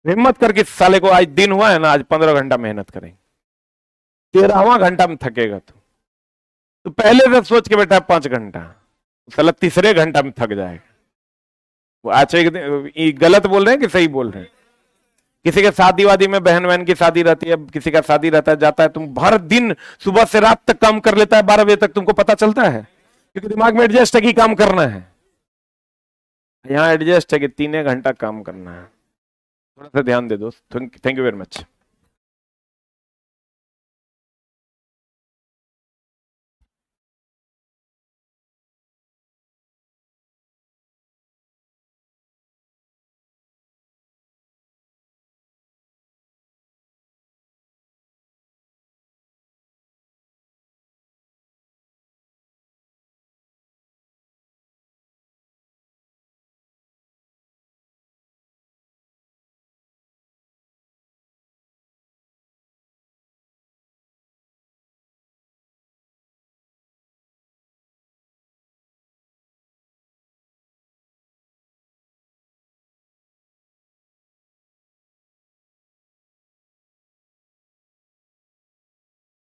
हिम्मत करके साले को, आज दिन हुआ है ना, आज 15 घंटा मेहनत करेंगे, 13वां घंटा में थकेगा तू। तो पहले से सोच के बैठा 5 घंटा, साला तीसरे घंटा में थक जाएगा। वो आज एक गलत बोल रहे हैं कि सही बोल रहे हैं? किसी के शादी वादी में, बहन बहन की शादी रहती है, किसी का शादी रहता है, जाता है, तुम भर दिन सुबह से रात तक काम कर लेता है, 12 बजे तक तुमको पता चलता है, क्योंकि दिमाग में एडजस्ट है कि काम करना है। यहाँ एडजस्ट है कि 3 घंटा काम करना है। थोड़ा सा ध्यान दे दोस्त। Thank you very much.